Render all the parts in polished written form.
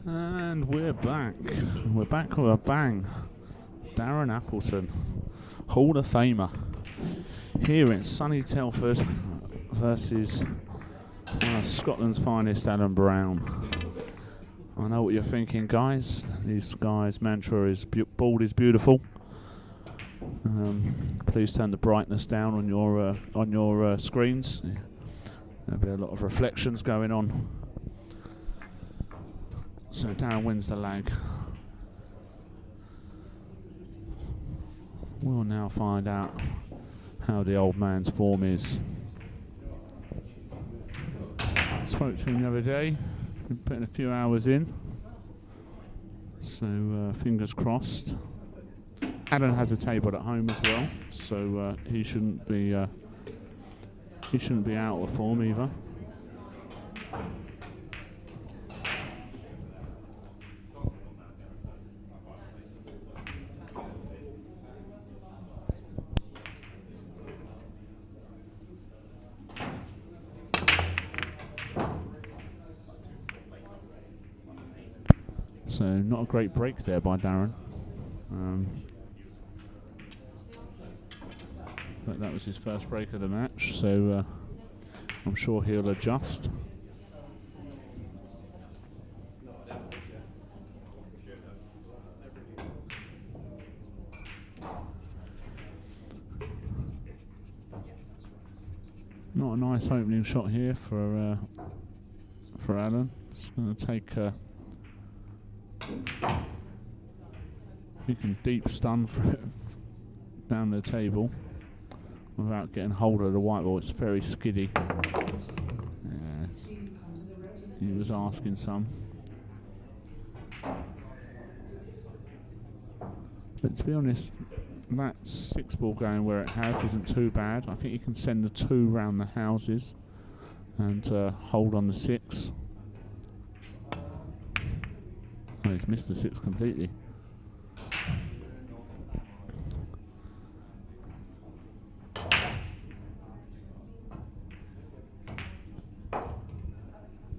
And we're back. We're back with a bang. Darren Appleton, Hall of Famer, here in sunny Telford versus one of Scotland's finest, Alan Brown. I know what you're thinking, guys. This guy's mantra is bald is beautiful. Please turn the brightness down on your screens. There'll be a lot of reflections going on. So Darren wins the lag. We'll now find out how the old man's form is. Spoke to him the other day. Been putting a few hours in. So fingers crossed. Alan has a table at home as well, so he shouldn't be out of form either. So not a great break there by Darren. But that was his first break of the match, so I'm sure he'll adjust. Not a nice opening shot here for Alan. It's going to take he can deep stun down the table without getting hold of the white ball. It's very skiddy. Yes. He was asking some. But to be honest, that 6 ball going where it has isn't too bad. I think you can send the 2 round the houses and hold on the 6. Oh, he's missed the 6 completely.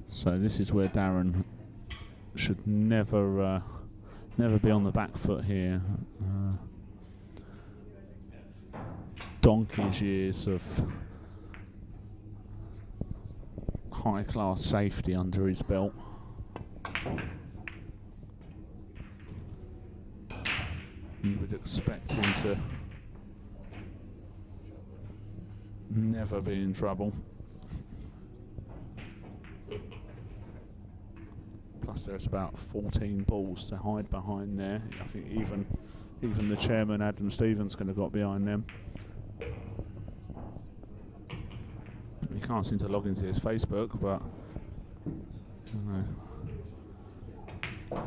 So this is where Darren should never be on the back foot here. Donkey's years of high class safety under his belt. You would expect him to never be in trouble. Plus there's about 14 balls to hide behind there. I think even the chairman, Adam Stevens, could have got behind them. He can't seem to log into his Facebook, but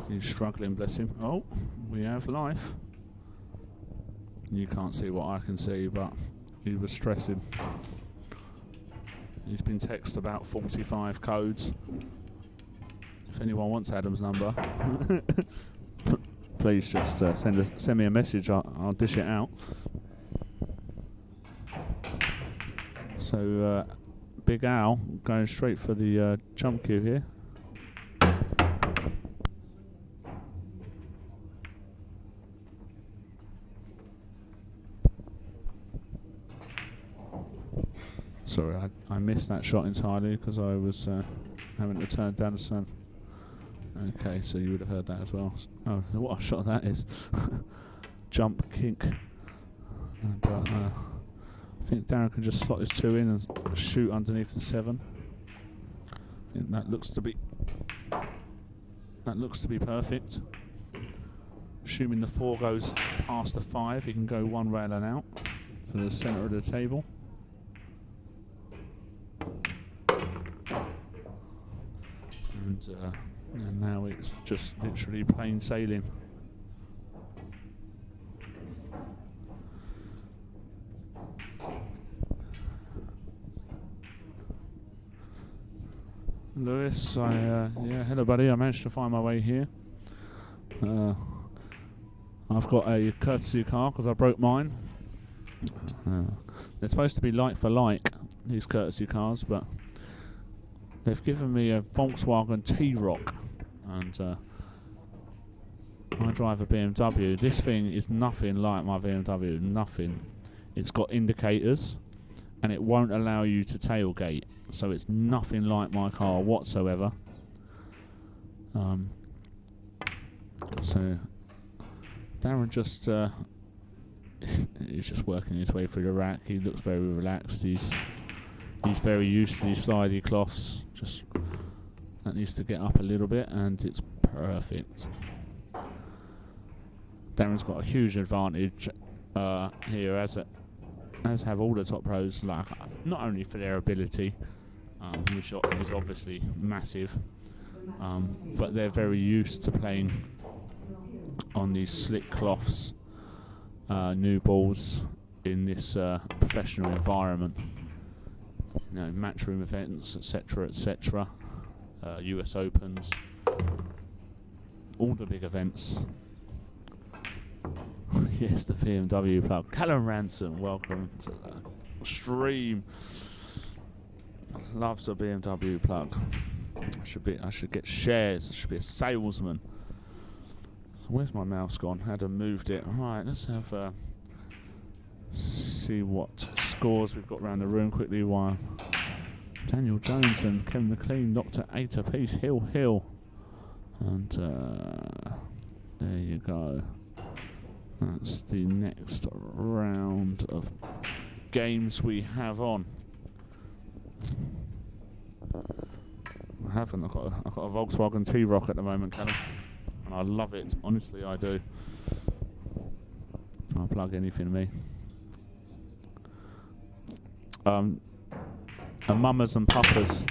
he's struggling, bless him. Oh, we have life. You can't see what I can see, but he was stressing. He's been texted about 45 codes. If anyone wants Adam's number, please just send me a message. I'll dish it out. So Big Al going straight for the jump cue here. Sorry, I missed that shot entirely because I was having to turn down the sun. Okay, so you would have heard that as well. Oh, what a shot that is. Jump kink. But I think Darren can just slot his 2 in and shoot underneath the 7. I think that looks to be perfect. Assuming the 4 goes past the 5, he can go 1 rail and out to the centre of the table. And now it's just literally plain sailing. Lewis, yeah, hello buddy, I managed to find my way here. I've got a courtesy car because I broke mine. They're supposed to be like for like, these courtesy cars, but they've given me a Volkswagen T-Roc and I drive a BMW. This thing is nothing like my BMW, nothing. It's got indicators, and it won't allow you to tailgate, so it's nothing like my car whatsoever. So Darren just he's just working his way through the rack. He looks very relaxed. He's very used to these slidey cloths. Just that needs to get up a little bit, and it's perfect. Darren's got a huge advantage here, as have all the top pros. Like, not only for their ability, which is obviously massive, but they're very used to playing on these slick cloths, new balls in this professional environment. You know, matchroom events, etc., etc. US Opens, all the big events. Yes, the BMW plug. Callum Ransom, welcome to the stream. Loves a BMW plug. I should get shares. I should be a salesman. So where's my mouse gone? I had to moved it. Right, let's have see what scores we've got around the room quickly while Daniel Jones and Kevin McLean knocked at 8 apiece. Hill. And there you go. That's the next round of games we have on. I haven't. I've got a Volkswagen T-Roc at the moment, Callum, and I love it. Honestly, I do. I'll plug anything me. A Mummers and Puppers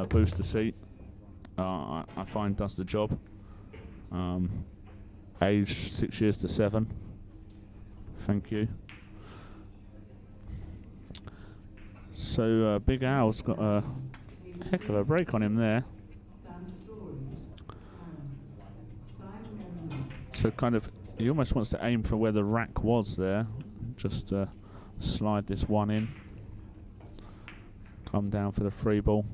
booster seat. I find does the job. Aged 6 years to 7. Thank you. So Big Al's got a heck of a break on him there. So kind of, he almost wants to aim for where the rack was there. Just slide this one in. Come down for the free ball.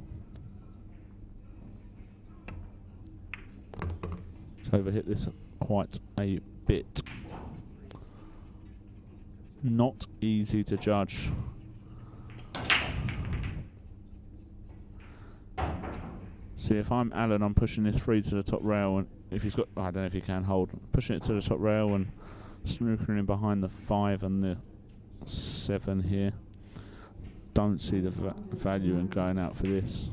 It's overhit this quite a bit. Not easy to judge. See, if I'm Alan, I'm pushing this free to the top rail, and if he's got, I don't know if he can hold, pushing it to the top rail and snookering in behind the 5 and the 7 here. Don't see the value in going out for this.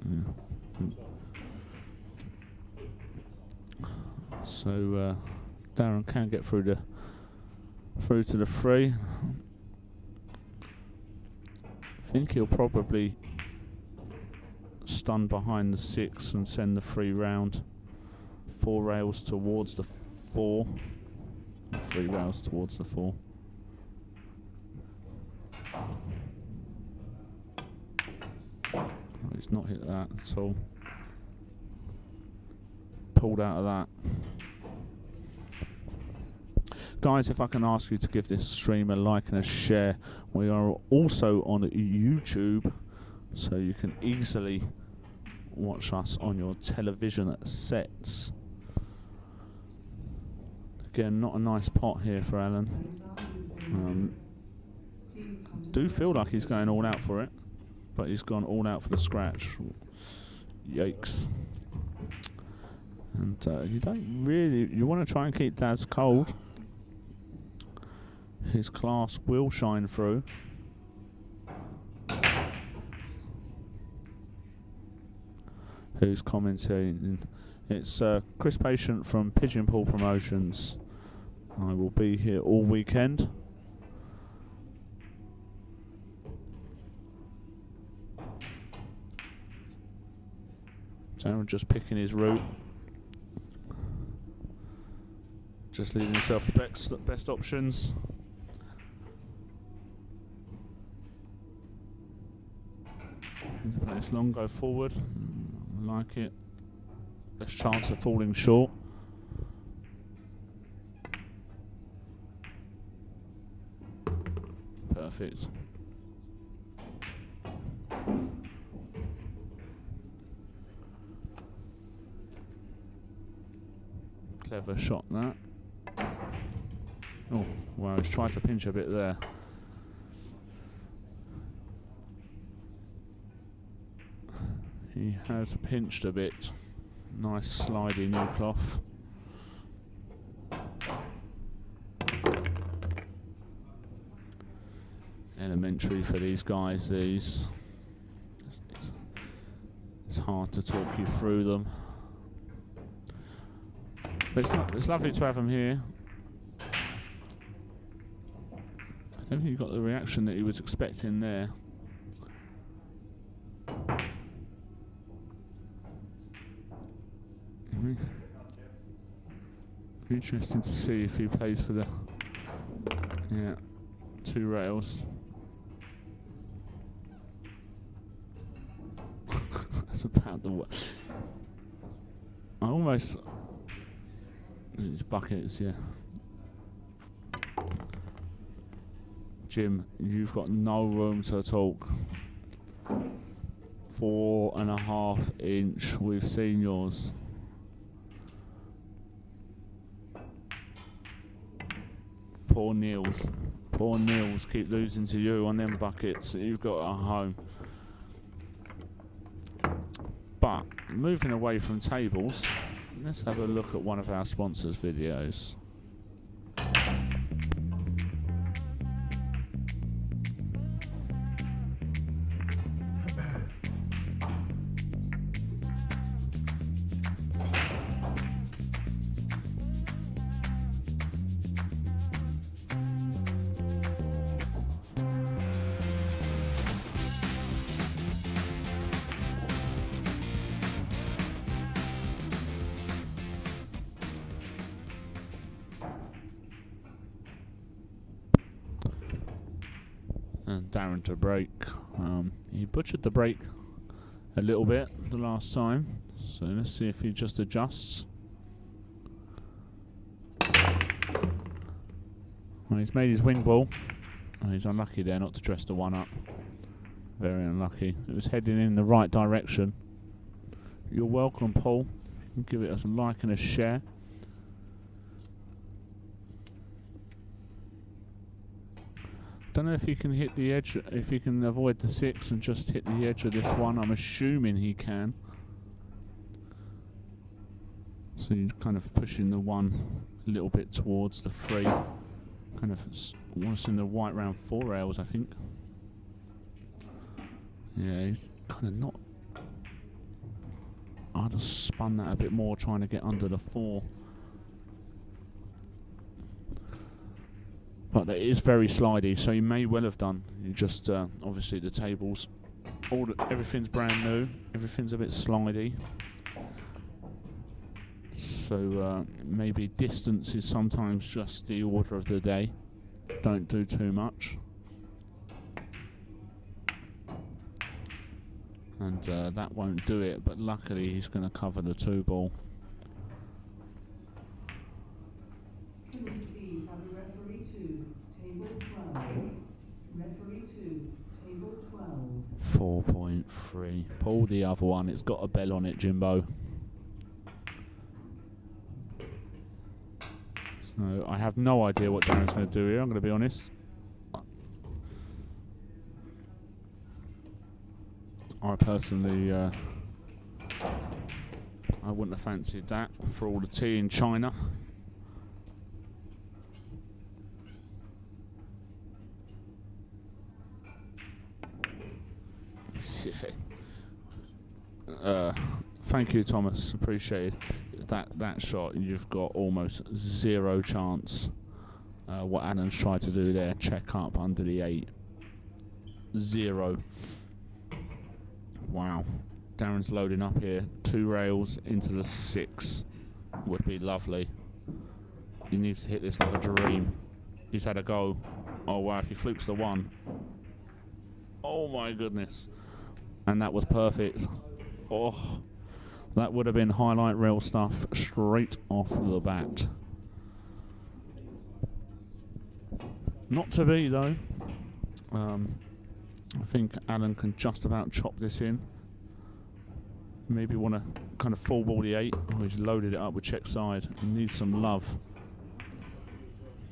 Yeah. So Darren can get through to the 3. I think he'll probably stun behind the 6 and send the 3 round. 4 rails towards the 4. 3 rails towards the 4. Oh, he's not hit that at all. Pulled out of that. Guys, if I can ask you to give this stream a like and a share. We are also on YouTube, so you can easily watch us on your television sets. Again, not a nice pot here for Alan. Do feel like he's going all out for it, but he's gone all out for the scratch. Yikes. And you don't really, you want to try and keep Daz cold. His class will shine through. Who's commenting? It's Chris Patient from Pigeon Pool Promotions. I will be here all weekend. Darren just picking his route. Just leaving himself the best options. This long, go forward. I like it. Less chance of falling short. Perfect. Clever shot that. Oh, well, he's tried to pinch a bit there. He has pinched a bit. Nice sliding new cloth. Elementary for these guys, these. It's hard to talk you through them. But it's lovely to have them here. I don't think he got the reaction that he was expecting there. Interesting to see if he plays for the 2 rails. That's about the I almost buckets, yeah. Jim, you've got no room to talk. 4.5 inch. We've seen yours. Poor Niels. Poor Niels keep losing to you on them buckets that you've got at home. But moving away from tables, let's have a look at one of our sponsors' videos. And Darren to break. He butchered the break a little bit the last time, so let's see if he just adjusts. Well, he's made his wing ball. Oh, he's unlucky there not to dress the one up. Very unlucky. It was heading in the right direction. You're welcome, Paul. Give it a like and a share. Don't know if he can hit the edge, if he can avoid the 6 and just hit the edge of this one. I'm assuming he can. So you're kind of pushing the 1 a little bit towards the 3. Kind of almost in the white round 4 rails, I think. Yeah, he's kind of not. I'd have spun that a bit more, trying to get under the 4. But it is very slidey, so you may well have done. You just obviously the tables, everything's brand new, everything's a bit slidey. So maybe distance is sometimes just the order of the day. Don't do too much. And that won't do it, but luckily he's going to cover the 2 ball. 4.3. Pull the other one. It's got a bell on it, Jimbo. So I have no idea what Darren's going to do here, I'm going to be honest. I personally, I wouldn't have fancied that for all the tea in China. Thank you, Thomas. Appreciated that shot. You've got almost 0 chance. What Alan's tried to do there, check up under the 8. 0. Wow. Darren's loading up here. 2 rails into the 6 would be lovely. He needs to hit this like a dream. He's had a go. Oh wow! If he flukes the 1. Oh my goodness. And that was perfect. Oh, that would have been highlight reel stuff straight off the bat. Not to be though. I think Alan can just about chop this in. maybe want to kind of full ball the 8. Oh, he's loaded it up with check side. He needs some love.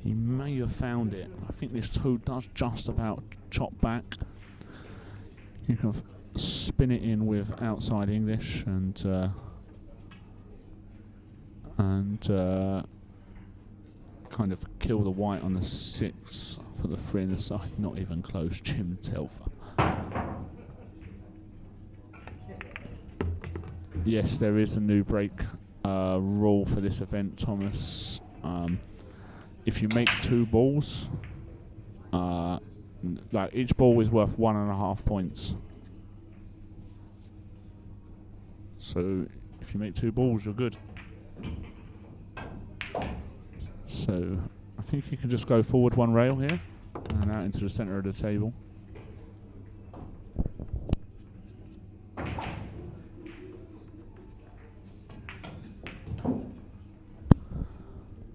He may have found it. I think this 2 does just about chop back. You can spin it in with outside English and kind of kill the white on the 6 for the 3 in the side. Not even close, Jim Telfer. Yes, there is a new break rule for this event, Thomas. If you make 2 balls, like each ball is worth 1.5 points. So if you make 2 balls, you're good. So I think you can just go forward 1 rail here and out into the centre of the table.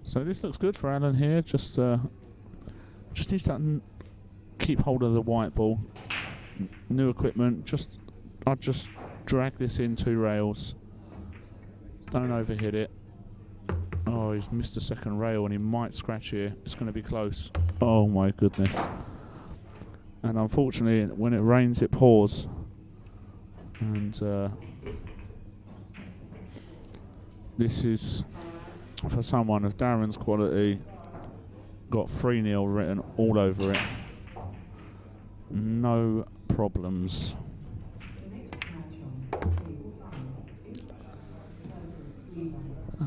So this looks good for Alan here. Just needs to keep hold of the white ball. New equipment. I'll just drag this in 2 rails. Don't overhit it. Oh, he's missed a second rail and he might scratch here. It's going to be close. Oh my goodness. And unfortunately, when it rains, it pours. And this is, for someone of Darren's quality, got 3-0 written all over it. No problems.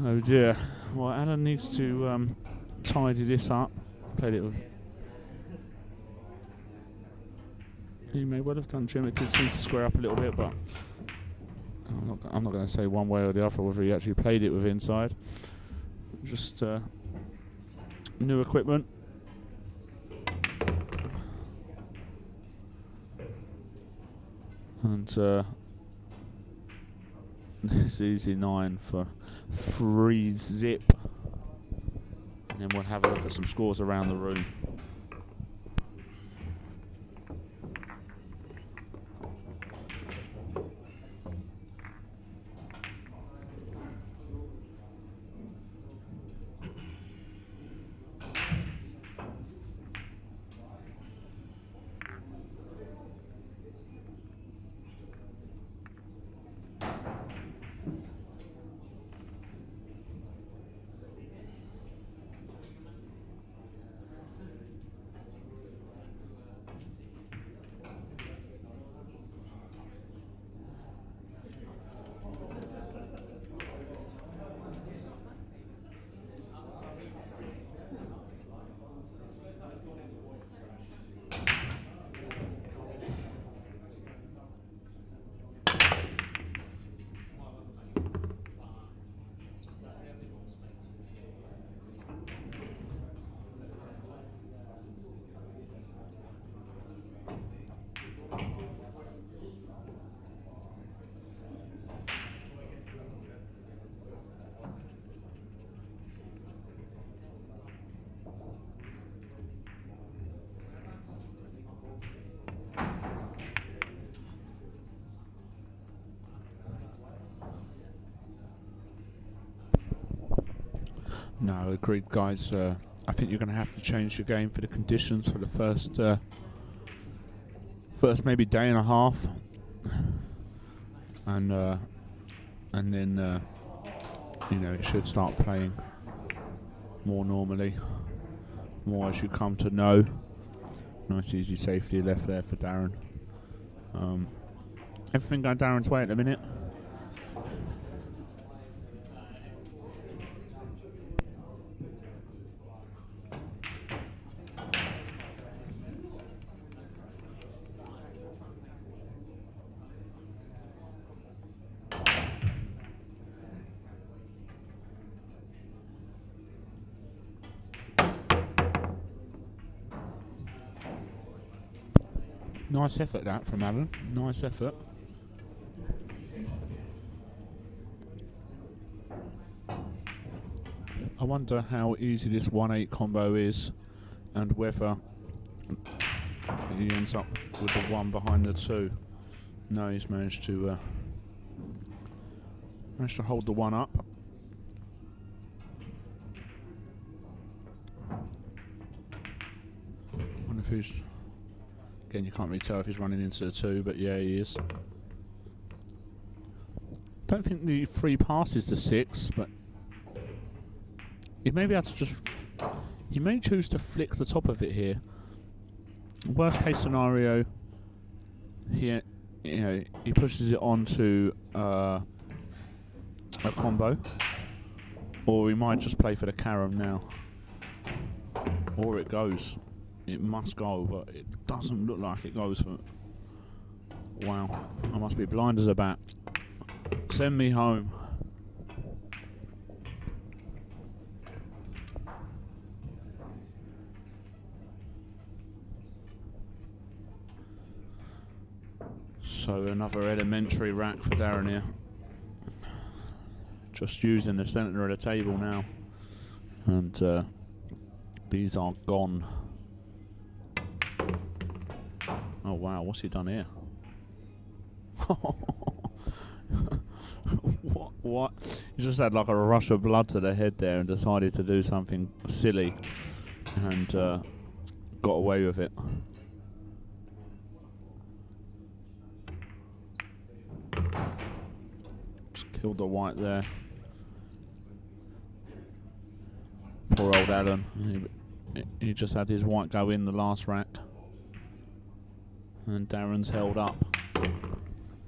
Oh dear. Well, Alan needs to tidy this up. Played it with. He may well have done, Jim. It did seem to square up a little bit, but I'm not going to say one way or the other whether he actually played it with inside. Just new equipment. And this easy 9 for 3 zip. And then we'll have a look at some scores around the room. No, agreed, guys. I think you're going to have to change your game for the conditions for the first maybe day and a half, and then it should start playing more normally, more as you come to know. Nice easy safety left there for Darren. Everything going Darren's way at the minute. Nice effort that from Alan. Nice effort. I wonder how easy this 1-8 combo is, and whether he ends up with the 1 behind the 2. No, he's managed to Managed to hold the one up. Wonder if he's... Again, you can't really tell if he's running into the 2, but yeah, he is. Don't think the 3 passes the 6, but he may be able to just... He may choose to flick the top of it here. Worst case scenario, he pushes it onto a combo, or he might just play for the carom now, or it goes. It must go, but it doesn't look like it goes for. Wow, I must be blind as a bat. Send me home. So another elementary rack for Darren here. Just using the centre of the table now. And these are gone. Oh wow, what's he done here? What? He just had like a rush of blood to the head there and decided to do something silly. And got away with it. Killed the white there. Poor old Alan. He just had his white go in the last rack. And Darren's held up.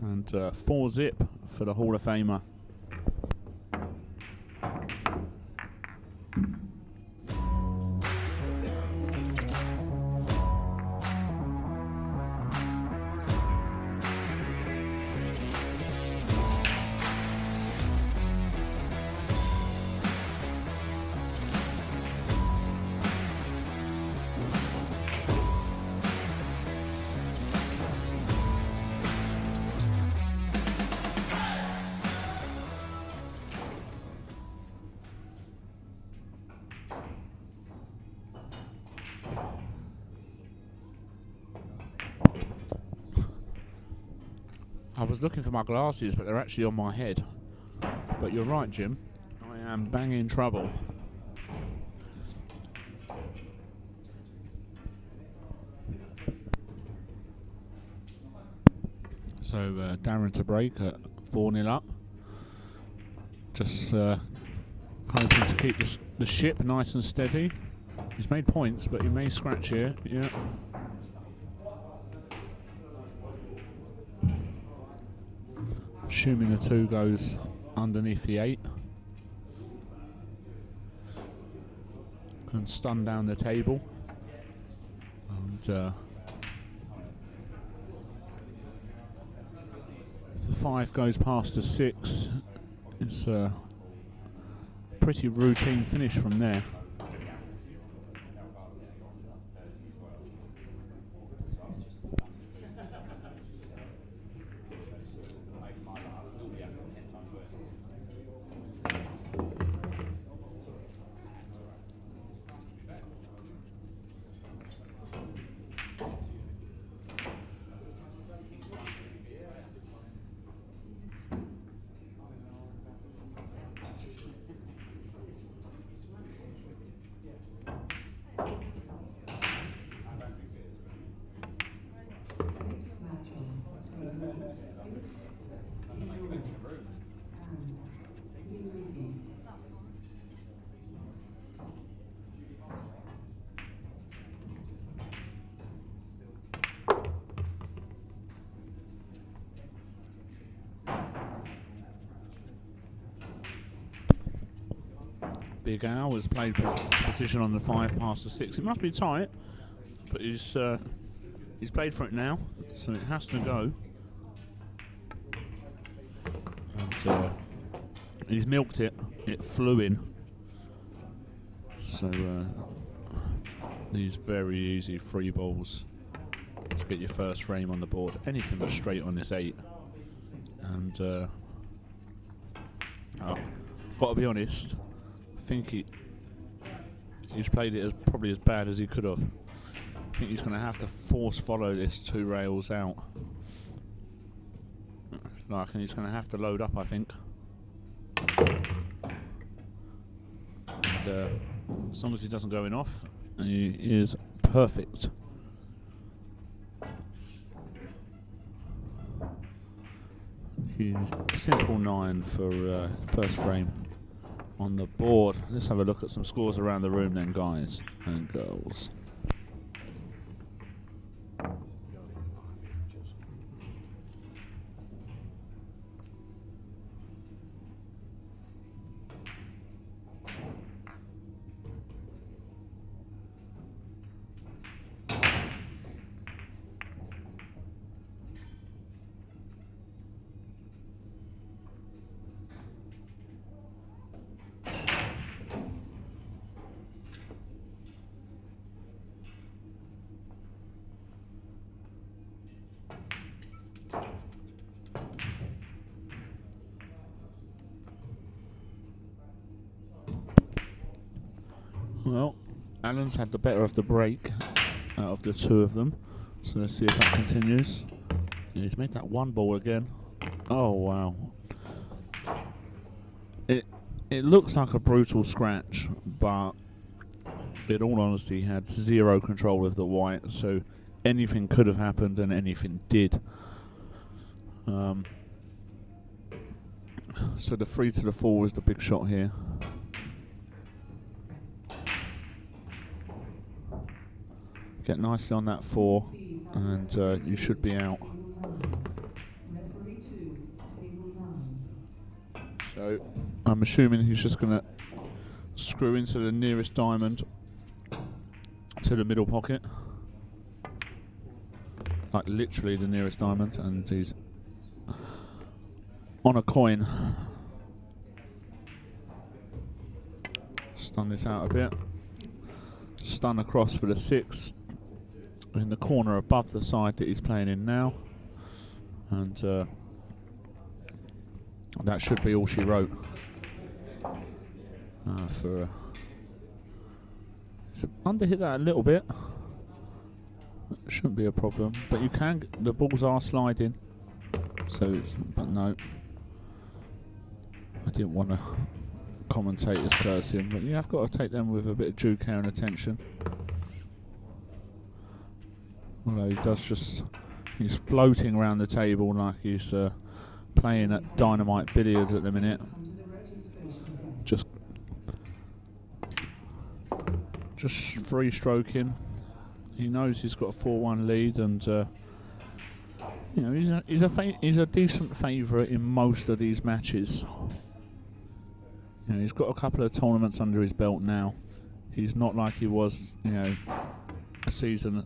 And 4-zip for the Hall of Famer. I was looking for my glasses, but they're actually on my head. But you're right, Jim. I am banging trouble. So Darren to break at 4-0 up. Just hoping to keep the ship nice and steady. He's made points, but he may scratch here. Yeah. Assuming the 2 goes underneath the 8. And stun down the table. And if the 5 goes past the 6, it's a pretty routine finish from there. Big Al has played position on the 5 past the 6. It must be tight, but he's played for it now, so it has to go. And he's milked it. It flew in. So these very easy free balls to get your first frame on the board. Anything but straight on this 8. And got to be honest. I think he's played it as probably as bad as he could have. I think he's going to have to force follow this 2 rails out. And he's going to have to load up, I think. as long as he doesn't go in off, he is perfect. He's simple 9 for first frame on the board. Let's have a look at some scores around the room then, guys and girls. Well, Alan's had the better of the break out of the two of them, so let's see if that continues. Yeah, he's made that one ball again. Oh wow! It looks like a brutal scratch, but in all honesty, he had zero control of the white, so anything could have happened and anything did. So the 3 to the 4 was the big shot here. Get nicely on that 4 and you should be out. So I'm assuming he's just going to screw into the nearest diamond to the middle pocket, like literally the nearest diamond, and he's on a coin. Stun this out a bit. Stun across for the 6 in the corner above the side that he's playing in now, and that should be all she wrote for so underhit that a little bit. It shouldn't be a problem, but you can, the balls are sliding, so it's, but no, I didn't want to commentators curse him, but you have got to take them with a bit of due care and attention. Although he does just, he's floating around the table like he's playing at Dynamite billiards at the minute. Just free stroking. He knows he's got a 4-1 lead, and you know, he's a decent favourite in most of these matches. You know, he's got a couple of tournaments under his belt now. He's not like he was, you know, a season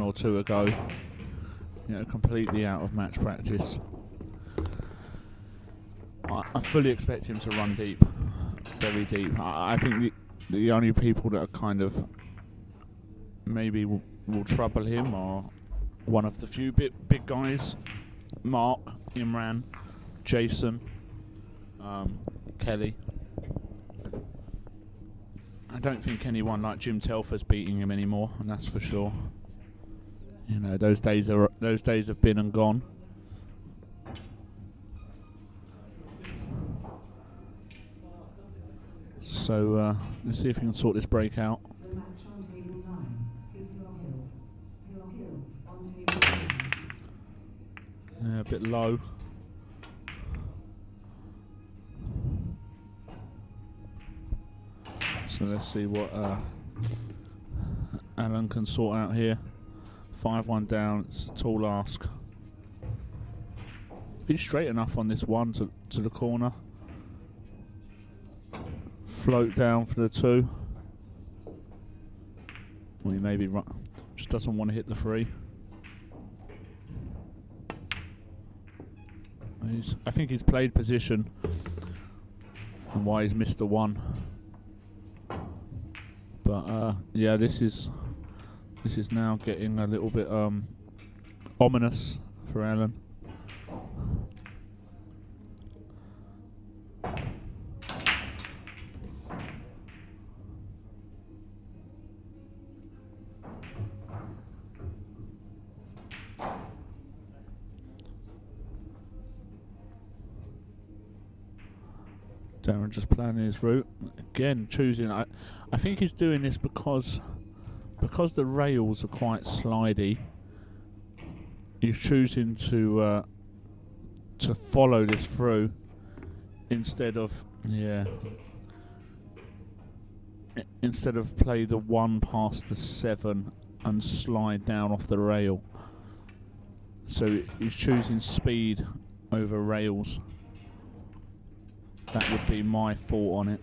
or two ago. You know, completely out of match practice. I fully expect him to run deep, very deep. I think the only people that are kind of maybe will trouble him are one of the few big guys: Mark, Imran, Jason, Kelly. I don't think anyone like Jim Telfer's beating him anymore, and that's for sure. You know, those days have been and gone. So let's see if we can sort this break out. Yeah, a bit low. So let's see what Alan can sort out here. 5-1 down, it's a tall ask. If he's straight enough on this one to the corner, float down for the 2. Well, he maybe just doesn't want to hit the 3. I think he's played position and why he's missed the 1. But yeah, this is now getting a little bit ominous for Alan. Darren just planning his route again, choosing. I think he's doing this because the rails are quite slidey. He's choosing to follow this through instead of play the 1 past the 7 and slide down off the rail. So he's choosing speed over rails. That would be my thought on it.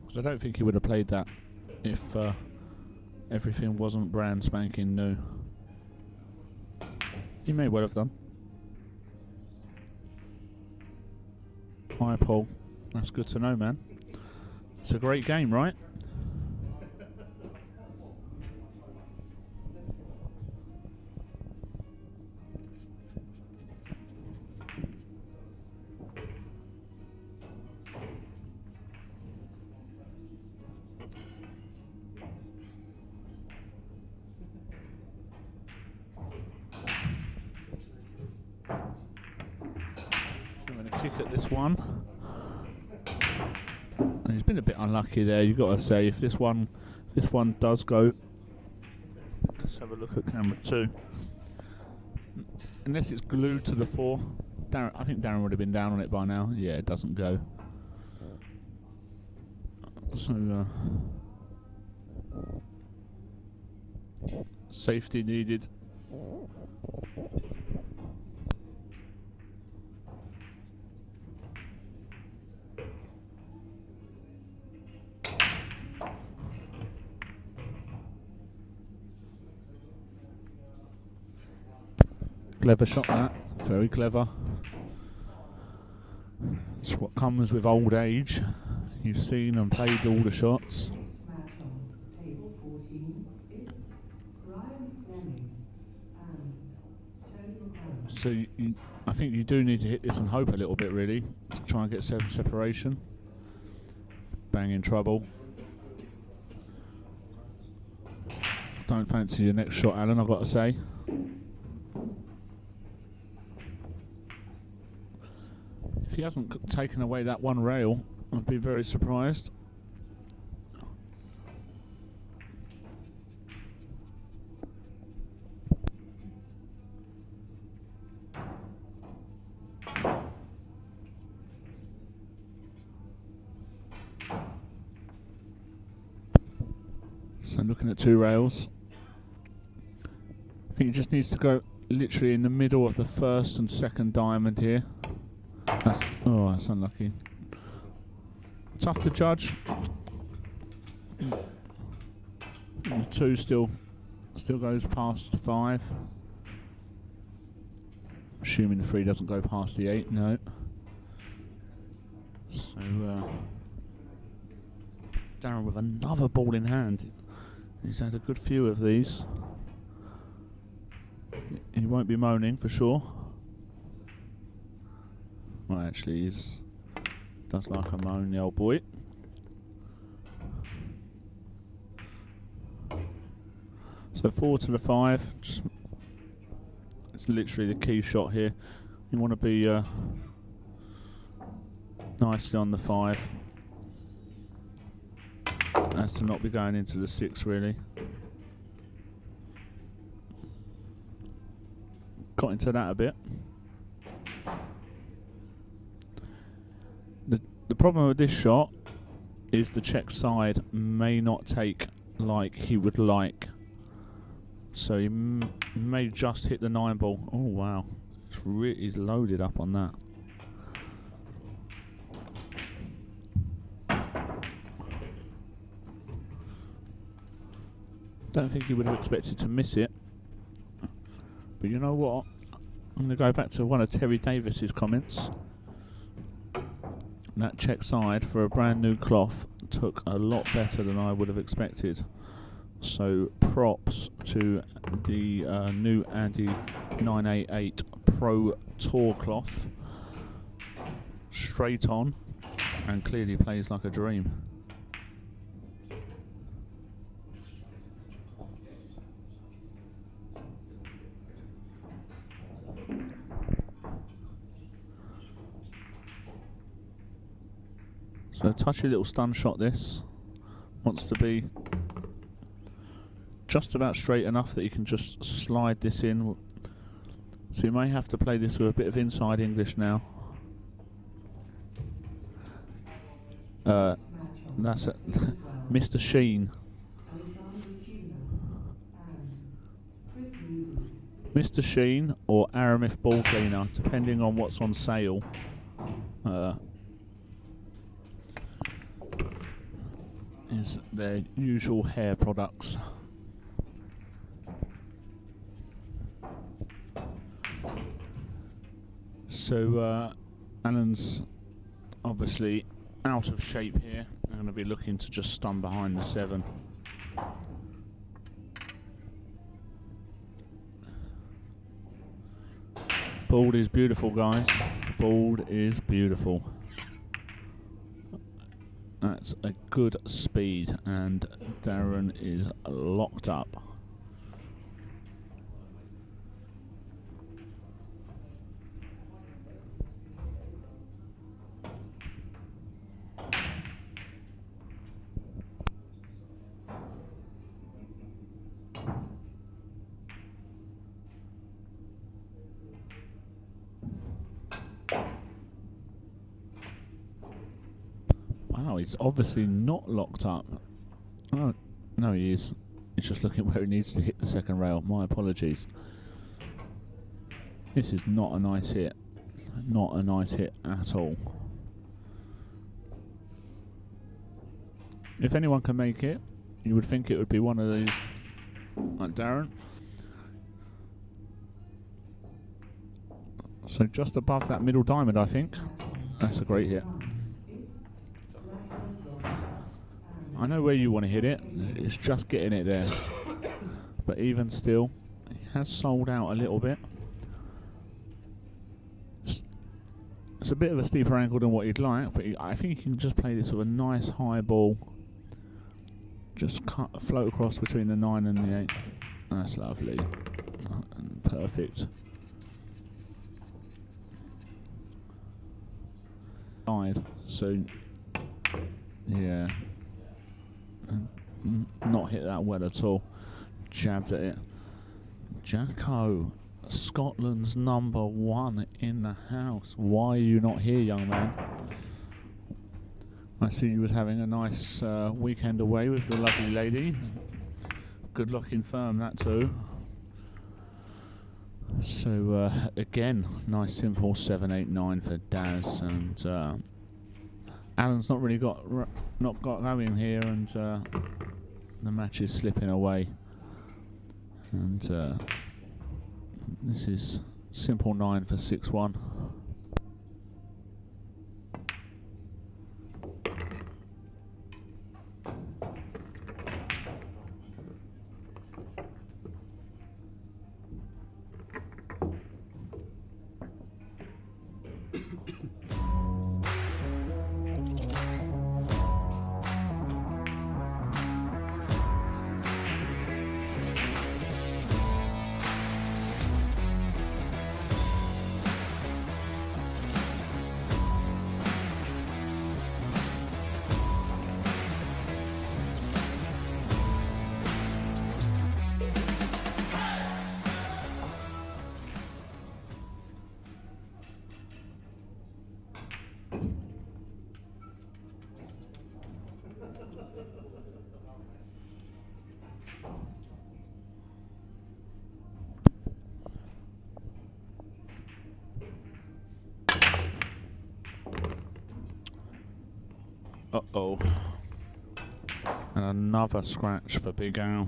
Because I don't think he would have played that if everything wasn't brand spanking new. He may well have done. Hi Paul, that's good to know, man. It's a great game, right? Kick at this one, and he's been a bit unlucky there. You've got to say, if this one does go, let's have a look at camera 2. Unless it's glued to the 4, Darren, I think Darren would have been down on it by now. Yeah, it doesn't go. So safety needed. Clever shot that, very clever. It's what comes with old age. You've seen and played all the shots. So I think you do need to hit this and hope a little bit, really, to try and get separation. Bang in trouble. Don't fancy your next shot, Alan, I've got to say. If he hasn't taken away that one rail, I'd be very surprised. So looking at 2 rails. I think he just needs to go literally in the middle of the first and second diamond here. That's unlucky. Tough to judge. The 2 still goes past 5. Assuming the 3 doesn't go past the 8, no. So Darren with another ball in hand. He's had a good few of these. He won't be moaning for sure. Well, actually, he does like a moan, the old boy. So 4 to the 5. It's literally the key shot here. You want to be nicely on the 5. As to not be going into the 6, really. Got into that a bit. The problem with this shot is the check side may not take like he would like. So he may just hit the 9 ball. Oh wow, he's loaded up on that. Don't think he would have expected to miss it. But you know what? I'm going to go back to one of Terry Davis's comments. That check side for a brand new cloth took a lot better than I would have expected. So props to the new Andy 988 Pro Tour cloth. Straight on, and clearly plays like a dream. So a touchy little stun shot this. Wants to be just about straight enough that you can just slide this in. So you may have to play this with a bit of inside English now. That's it. Mr. Sheen. Mr. Sheen or Aramith Ball Cleaner, depending on what's on sale. Is their usual hair products. So Alan's obviously out of shape here. I'm going to be looking to just stun behind the 7. Bald is beautiful, guys. Bald is beautiful. That's a good speed, and Darren is locked up. Wow, he's obviously not locked up. Oh, no, he is. He's just looking where he needs to hit the second rail. My apologies. This is not a nice hit. Not a nice hit at all. If anyone can make it, you would think it would be one of these, like Darren. So just above that middle diamond, I think. That's a great hit. I know where you want to hit it. It's just getting it there. But even still, it has sold out a little bit. It's a bit of a steeper angle than what you'd like, but I think you can just play this with a nice high ball. Just float across between the 9 and the 8. That's lovely. And perfect. So, yeah. Not hit that well at all. Jabbed at it. Jacko, Scotland's #1 in the house. Why are you not here, young man? I see you was having a nice weekend away with your lovely lady. Good luck in firm, that too. So again, nice simple 7-8-9 for Daz, and Alan's not really got going here, and the match is slipping away. And this is simple 9 for 6-1. Uh-oh. And another scratch for Big Al.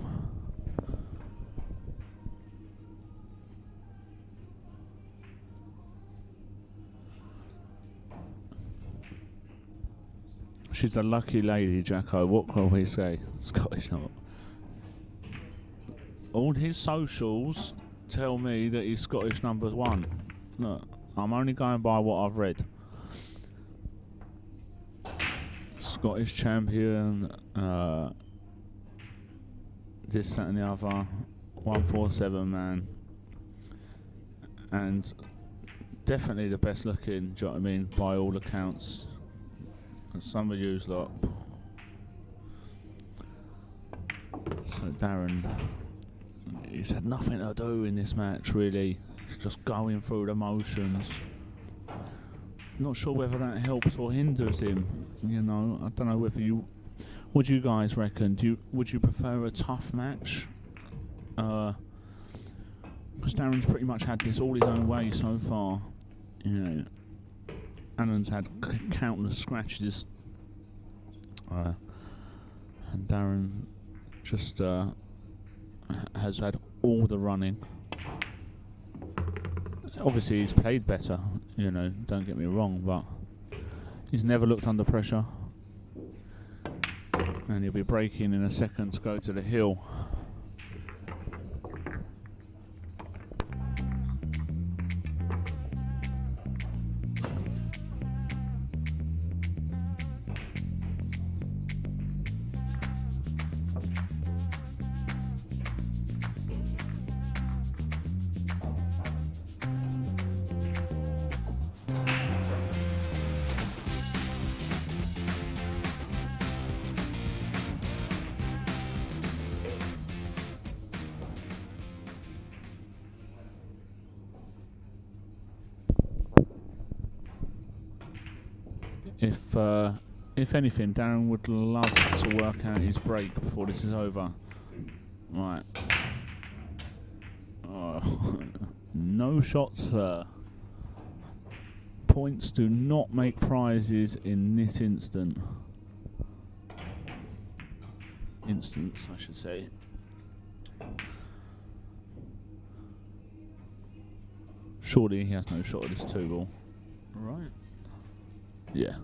She's a lucky lady, Jacko. What can we say? Scottish not. All his socials tell me that he's Scottish #1. Look, I'm only going by what I've read. Scottish champion, this, that and the other, 147 man, and definitely the best looking, do you know what I mean, by all accounts. some of yous lot. So Darren, he's had nothing to do in this match really. He's just going through the motions. Not sure whether that helps or hinders him. You know, I don't know whether you. What do you guys reckon? Would you prefer a tough match? Because Darren's pretty much had this all his own way so far. You know, Alan's had countless scratches, and Darren just has had all the running. Obviously, he's played better. You know, don't get me wrong, but he's never looked under pressure, and he'll be breaking in a second to go to the hill. If anything, Darren would love to work out his break before this is over. Right. Oh, no shots, sir. Points do not make prizes in this instance, I should say. Surely he has no shot at this 2-ball. Right. Yeah.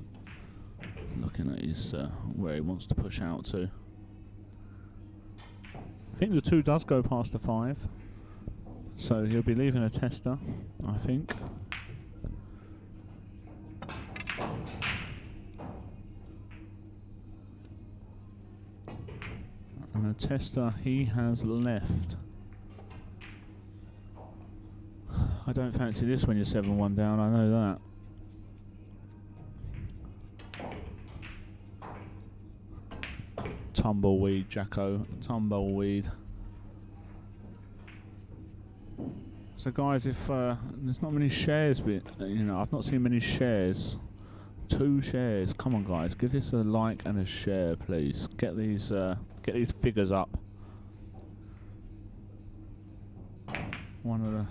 Looking at his where he wants to push out to. I think the 2 does go past the 5, so he'll be leaving a tester, I think. And a tester he has left. I don't fancy this when you're 7-1 down, I know that. Tumbleweed, Jacko. Tumbleweed. So guys, if there's not many shares, but you know, I've not seen many shares. 2 shares. Come on, guys, give this a like and a share, please. Get these figures up. One of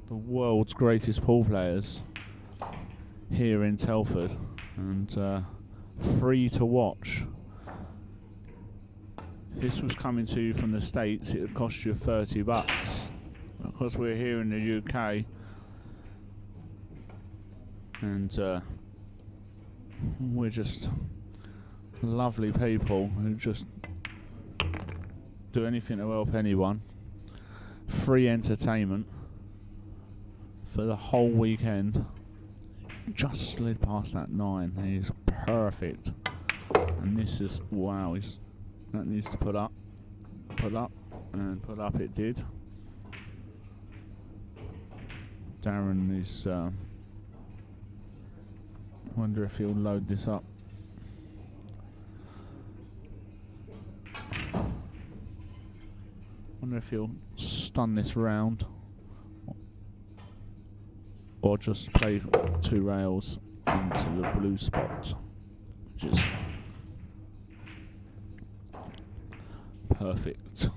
the world's greatest pool players here in Telford, and free to watch. If this was coming to you from the States, it would cost you $30. Because we're here in the UK, and we're just lovely people who just do anything to help anyone. Free entertainment for the whole weekend. Just slid past that 9. He's perfect. And this is, wow, that needs to put up, and put up it did. Darren is, wonder if he'll load this up. Wonder if he'll stun this round, or just play 2 rails into the blue spot, which is perfect.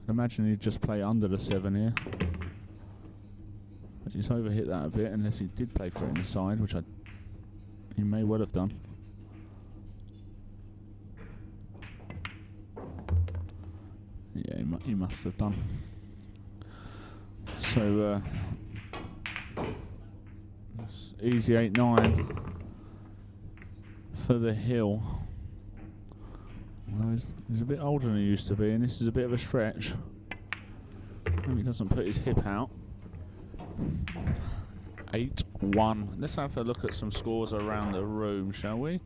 Imagine he'd just play under the 7 here. But he's overhit that a bit, unless he did play for it inside, which he may well have done. Yeah, he must have done. So easy 8-9 for the hill. Well, he's a bit older than he used to be, and this is a bit of a stretch. Maybe he doesn't put his hip out. 8-1. Let's have a look at some scores around the room, shall we?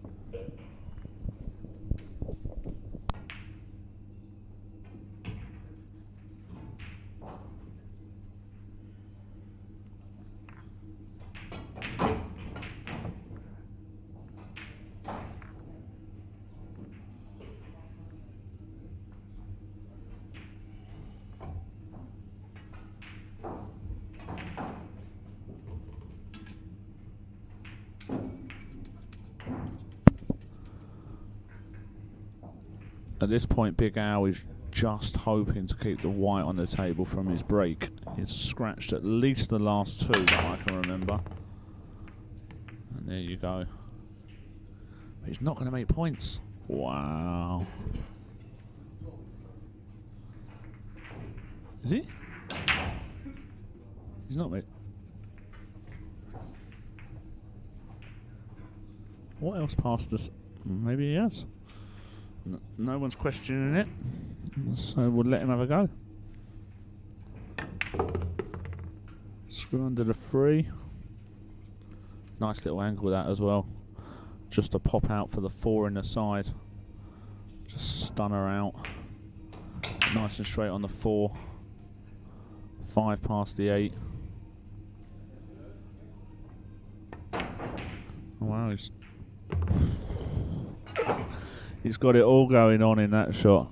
At this point, Big Al is just hoping to keep the white on the table from his break. He's scratched at least the last two that I can remember. And there you go. But he's not going to make points. Wow. Is he? He's not made. What else passed us? Maybe he has. No one's questioning it, so we'll let him have a go. Screw under the 3. Nice little angle that as well. Just to pop out for the 4 in the side. Just stun her out. Nice and straight on the 4. 5 past the 8. Oh, wow, he's got it all going on in that shot.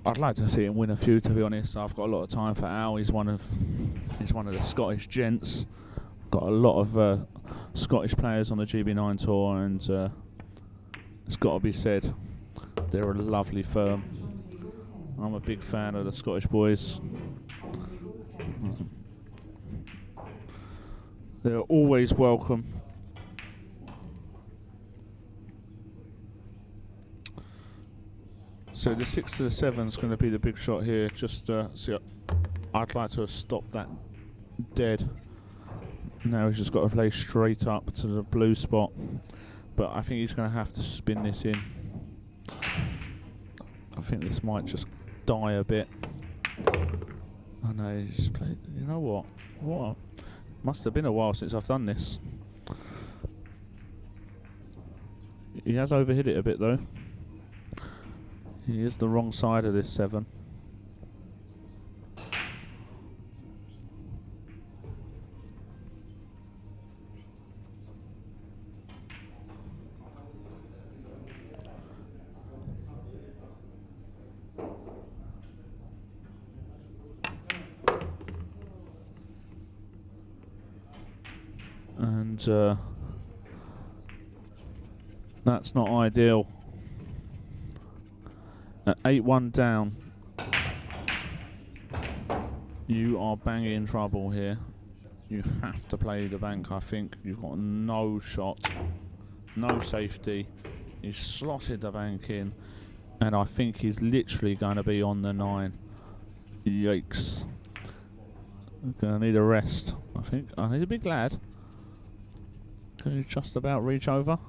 I'd like to see him win a few, to be honest. I've got a lot of time for Al. He's one of the Scottish gents. Got a lot of Scottish players on the GB9 tour, and it's got to be said, they're a lovely firm. I'm a big fan of the Scottish boys. They're always welcome. So the 6 to the 7 is going to be the big shot here. Just see, I'd like to have stopped that dead. Now he's just got to play straight up to the blue spot, but I think he's going to have to spin this in. I think this might just die a bit. I know he's just played. You know what? What? Must have been a while since I've done this. He has overhit it a bit though. He is the wrong side of this 7. And that's not ideal. At 8-1 down, you are banging in trouble here. You have to play the bank, I think. You've got no shot, no safety. He's slotted the bank in, and I think he's literally going to be on the 9. Yikes. Going to need a rest, I think. Oh, he's a big lad. Can he just about reach over?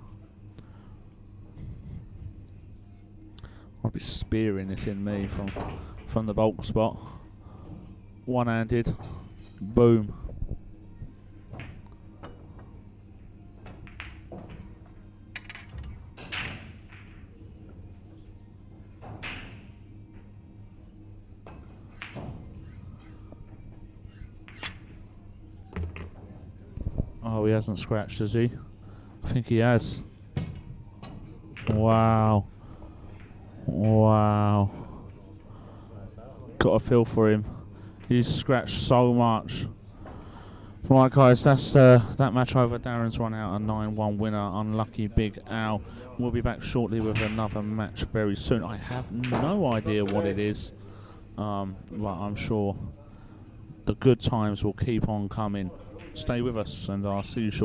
I'll be spearing this in me from the bulk spot. One-handed. Boom. Oh, he hasn't scratched, has he? I think he has. Wow. Wow. Got a feel for him. He's scratched so much. Right, guys, that's that match over. Darren's run out a 9-1 winner. Unlucky Big Al. We'll be back shortly with another match very soon. I have no idea what it is, but I'm sure the good times will keep on coming. Stay with us, and I'll see you shortly.